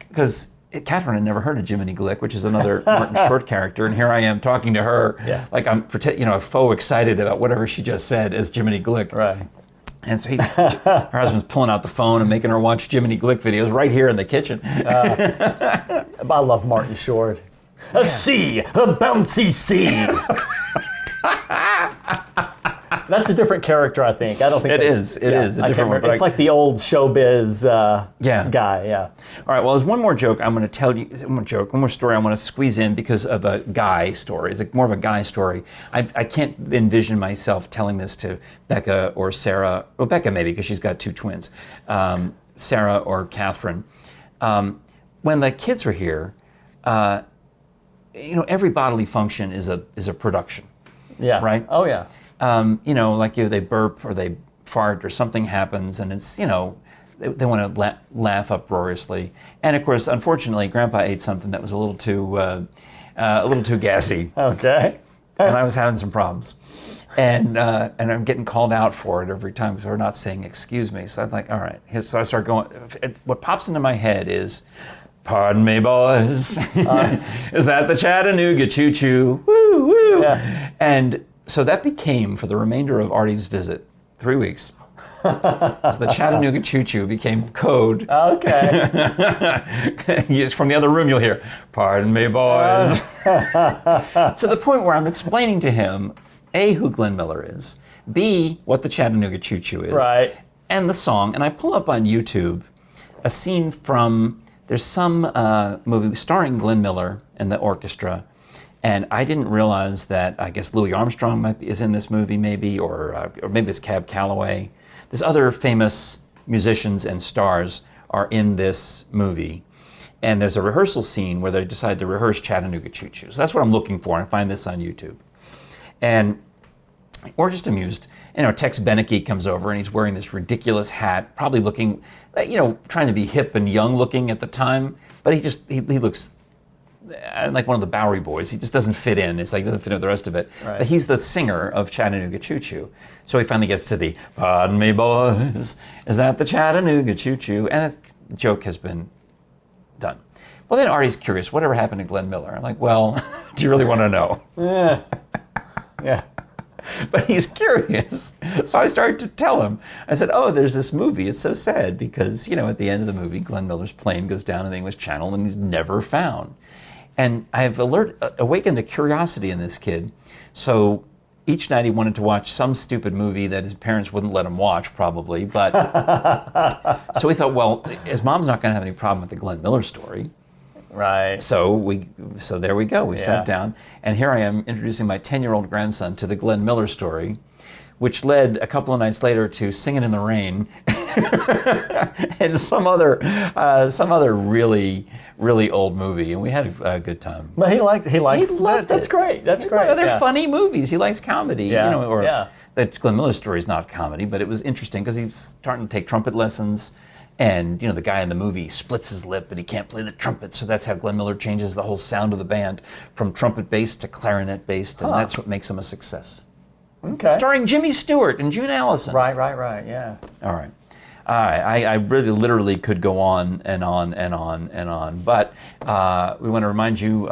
Because Catherine had never heard of Jiminy Glick, which is another Martin Short character, and here I am talking to her like I'm faux excited about whatever she just said as Jiminy Glick. Right. And so her husband's pulling out the phone and making her watch Jiminy Glick videos right here in the kitchen. I love Martin Short. A sea, a bouncy sea. That's a different character, I think. I don't think it is. It is a different one. It's like the old showbiz guy. Yeah. All right. Well, there's one more joke I'm going to tell you. One more story I want to squeeze in because of a guy story. It's more of a guy story. I can't envision myself telling this to Becca or Sarah. Well, Becca maybe because she's got 2 twins. Sarah or Catherine. When the kids are here, every bodily function is a production. Yeah. Right. Oh yeah. Like if they burp or they fart or something happens, and it's they want to laugh uproariously. And of course, unfortunately, Grandpa ate something that was a little too gassy. Okay. And I was having some problems, and I'm getting called out for it every time because we're not saying excuse me. So I'm like, all right. So I start going. What pops into my head is, "Pardon me, boys. Is that the Chattanooga choo-choo? Woo woo." Yeah. And so that became, for the remainder of Artie's visit, 3 weeks, so the Chattanooga choo-choo became code. Okay. From the other room you'll hear, "Pardon me, boys." To the point where I'm explaining to him, A, who Glenn Miller is, B, what the Chattanooga choo-choo is, right, and the song. And I pull up on YouTube a scene from, there's some movie starring Glenn Miller and the orchestra. And I didn't realize that, I guess Louis Armstrong is in this movie maybe, or maybe it's Cab Calloway. This other famous musicians and stars are in this movie. And there's a rehearsal scene where they decide to rehearse Chattanooga Choo Choo. So that's what I'm looking for. I find this on YouTube. And we're just amused. Tex Beneke comes over and he's wearing this ridiculous hat, probably looking, trying to be hip and young looking at the time. But he looks like one of the Bowery Boys. He just doesn't fit in. It's like, doesn't fit in with the rest of it. Right. But he's the singer of Chattanooga Choo Choo. So he finally gets to the, "Pardon me, boys, is that the Chattanooga Choo Choo?" And the joke has been done. Well, then Artie's curious, whatever happened to Glenn Miller? I'm like, well, do you really want to know? Yeah. But he's curious. So I started to tell him. I said, oh, there's this movie. It's so sad because, at the end of the movie, Glenn Miller's plane goes down in the English Channel and he's never found. And I've awakened a curiosity in this kid. So each night he wanted to watch some stupid movie that his parents wouldn't let him watch, probably. But so we thought, well, his mom's not going to have any problem with the Glenn Miller story. Right. So there we go. We sat down, and here I am introducing my 10-year-old grandson to the Glenn Miller story, which led a couple of nights later to Singing in the Rain and some other really, really old movie, and we had a good time. But he likes He loved That's it. great. That's great. They're funny movies. He likes comedy. Yeah. That Glenn Miller story is not comedy, but it was interesting because he was starting to take trumpet lessons. And, the guy in the movie splits his lip and he can't play the trumpet. So that's how Glenn Miller changes the whole sound of the band from trumpet based to clarinet based. And that's what makes him a success. Okay. Starring Jimmy Stewart and June Allison. Right, yeah. All right. I really literally could go on and on and on and on. But we want to remind you,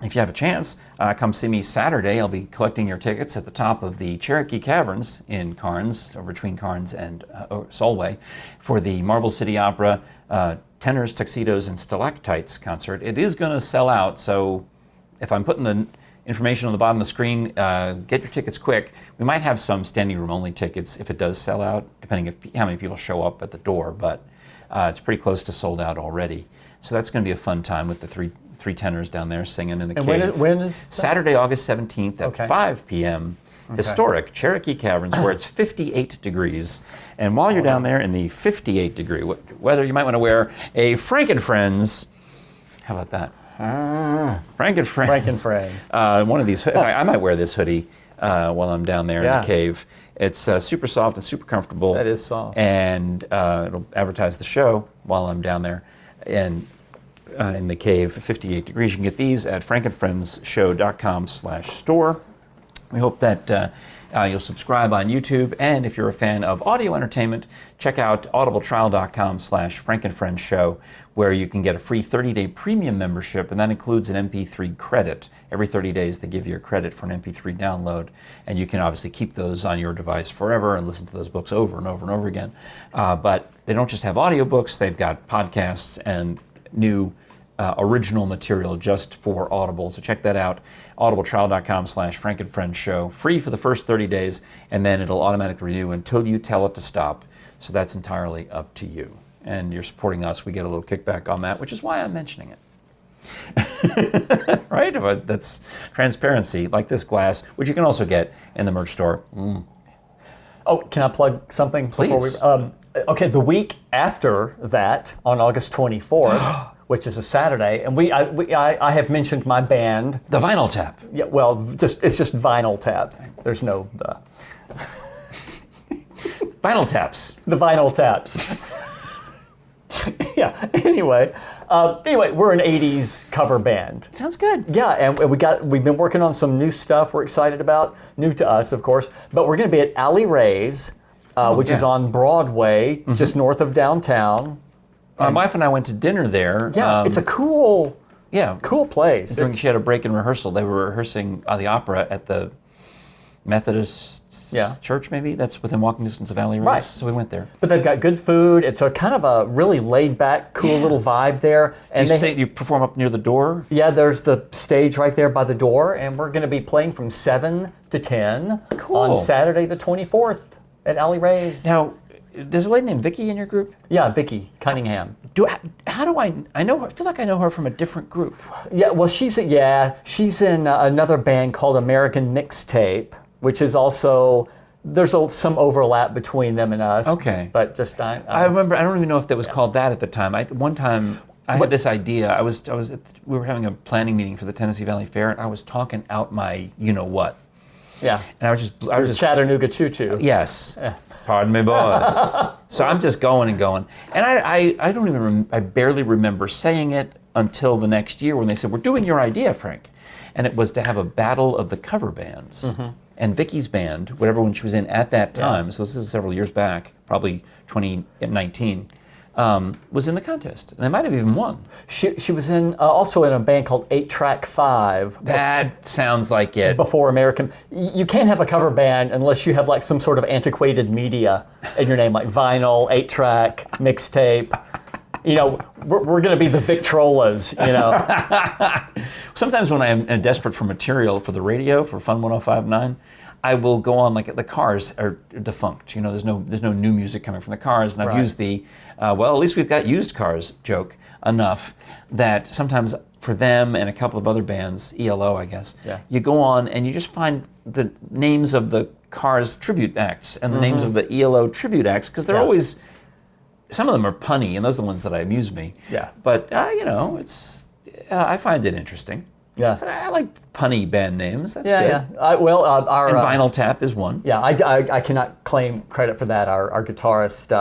if you have a chance, come see me Saturday. I'll be collecting your tickets at the top of the Cherokee Caverns in Carnes, or between Carnes and Solway, for the Marble City Opera Tenors, Tuxedos, and Stalactites concert. It is going to sell out, so if I'm putting the information on the bottom of the screen, get your tickets quick. We might have some standing room only tickets if it does sell out, depending how many people show up at the door, but it's pretty close to sold out already. So that's going to be a fun time with the three tenors down there singing in the cave. And when is that? Saturday, August 17th at 5 p.m. Historic Cherokee Caverns, where it's 58 degrees. And while you're down there in the 58 degree weather, you might want to wear a Frankenfriends. How about that? Frankenfriends. One of these. I might wear this hoodie while I'm down there in the cave. It's super soft and super comfortable. That is soft. And it'll advertise the show while I'm down there. And in the cave, 58 degrees. You can get these at frankenfriendsshow.com/store. We hope that you'll subscribe on YouTube, and if you're a fan of audio entertainment, check out audibletrial.com/frankenfriendshow, where you can get a free 30-day premium membership, and that includes an MP3 credit. Every 30 days they give you a credit for an MP3 download, and you can obviously keep those on your device forever and listen to those books over and over and over again. But they don't just have audiobooks, they've got podcasts and new original material just for Audible. So check that out, audibletrial.com/frankenfriendshow, free for the first 30 days, and then it'll automatically renew until you tell it to stop. So that's entirely up to you. And you're supporting us, we get a little kickback on that, which is why I'm mentioning it. Right? But that's transparency, like this glass, which you can also get in the merch store. Oh, can I plug something? Please. Okay, the week after that, on August 24th, which is a Saturday, and I have mentioned my band. The Vinyl Tap. Yeah, well, it's just Vinyl Tap. There's no the. Vinyl Taps. The Vinyl Taps. Yeah. Anyway, we're an '80s cover band. Sounds good. Yeah, and we've been working on some new stuff. We're excited about, new to us, of course. But we're going to be at Alley Ray's, which is on Broadway, just north of downtown. My wife and I went to dinner there. Yeah, it's a cool place. She had a break in rehearsal. They were rehearsing the opera at the Methodist church, maybe. That's within walking distance of Alley Ray's. Right. So we went there. But they've got good food. It's a kind of a really laid-back, cool little vibe there. And you perform up near the door? Yeah, there's the stage right there by the door, and we're going to be playing from 7 to 10 on Saturday the 24th at Alley Ray's. Now, there's a lady named Vicky in your group? Yeah, Vicky Cunningham. How do I know her? I feel like I know her from a different group. Yeah, well, she's in another band called American Mixtape, which is also there's some overlap between them and us. Okay. But just I remember. I don't even know if that was called that at the time. One time I had this idea. We were having a planning meeting for the Tennessee Valley Fair, and I was talking out my what. Yeah. And I was just Chattanooga Choo Choo. Yes. Pardon me, boys. So I'm just going and going, and I don't even I barely remember saying it until the next year when they said, "We're doing your idea, Frank," and it was to have a battle of the cover bands. Mm-hmm. And Vicky's band, whatever one she was in at that time, so this is several years back, probably 2019, was in the contest. And they might have even won. She was also in a band called 8 Track 5. That sounds like it. Before American. You can't have a cover band unless you have like some sort of antiquated media in your name, like vinyl, 8-track, mixtape. We're going to be the Victrolas, Sometimes when I'm desperate for material for the radio, for Fun 105.9, I will go on, like, the Cars are defunct. There's no new music coming from the Cars, and I've used the, at least we've got used cars joke enough that sometimes for them and a couple of other bands, ELO, I guess, you go on and you just find the names of the Cars tribute acts and the names of the ELO tribute acts, because they're always... Some of them are punny, and those are the ones that amuse me. Yeah. But, it's... I find it interesting. Yeah. So I like punny band names. That's good. Yeah. Our and Vinyl Tap is one. Yeah, I cannot claim credit for that. Our guitarist,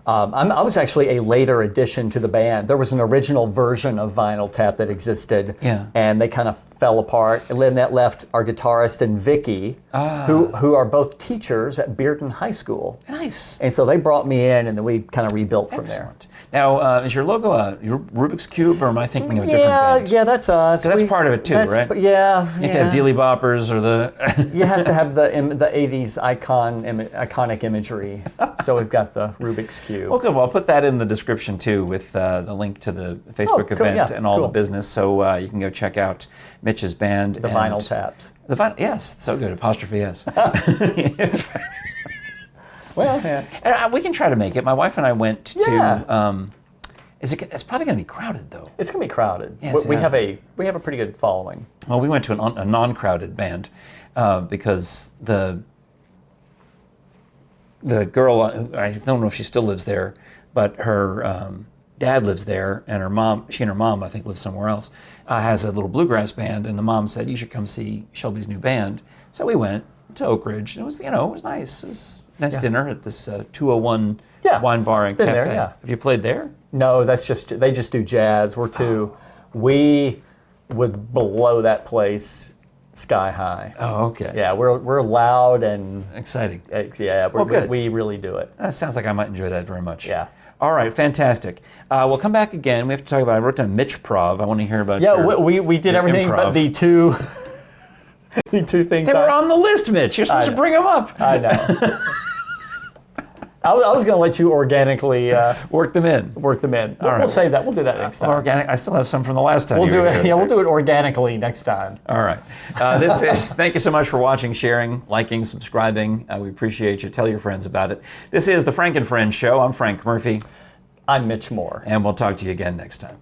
I was actually a later addition to the band. There was an original version of Vinyl Tap that existed, and they kind of fell apart. And then that left our guitarist and Vicky, who are both teachers at Bearden High School. Nice. And so they brought me in, and then we kind of rebuilt from there. Now, is your logo your Rubik's Cube, or am I thinking of a different band? Yeah, that's us. So that's part of it too, right? Yeah. You have to have Dealy Boppers or the... You have to have the 80s iconic imagery. So we've got the Rubik's Cube. Okay, well, I'll put that in the description too, with the link to the Facebook event and all the business, so you can go check out Mitch's band. The Vinyl Taps. Yes, so good, apostrophe S. Well, yeah. And we can try to make it. My wife and I went to. It's probably going to be crowded though. It's going to be crowded. Yes, we have a pretty good following. Well, we went to a non-crowded band because the girl, I don't know if she still lives there, but her dad lives there, and she and her mom, I think, live somewhere else, has a little bluegrass band, and the mom said, "You should come see Shelby's new band." So we went to Oak Ridge, and it was nice. It was a nice dinner at this 201 wine bar and cafe. There, yeah. Have you played there? No, they just do jazz. We would blow that place sky high. Oh, okay. Yeah, we're loud and exciting. Yeah, good. We really do it. That sounds like I might enjoy that very much. Yeah. All right, fantastic. We'll come back again. We have to talk about. I wrote down Mitch Prov. I want to hear about. We did everything improv. but the two. The two things. They were on the list, Mitch. You're supposed to bring them up. I know. I was going to let you organically work them in. We'll save that. We'll do that next time. Organic. I still have some from the last time. We'll do it. Yeah, we'll do it organically next time. All right. Thank you so much for watching, sharing, liking, subscribing. We appreciate you. Tell your friends about it. This is the Frank and Friends Show. I'm Frank Murphy. I'm Mitch Moore. And we'll talk to you again next time.